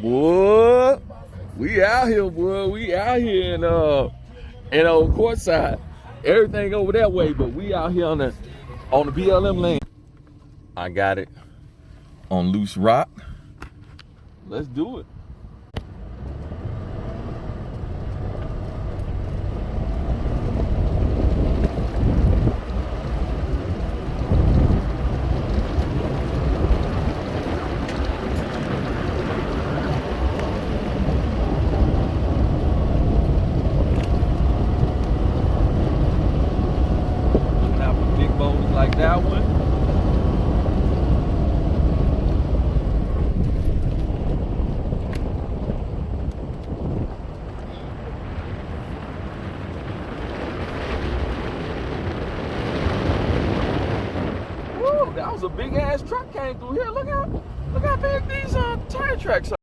Boy, we out here, boy. We out here in Courtside. Everything over that way, but we out here on the BLM lane. I got it on loose rock. Let's do it. Like that one. Woo, that was a big ass truck came through here. Look how big these tire tracks are.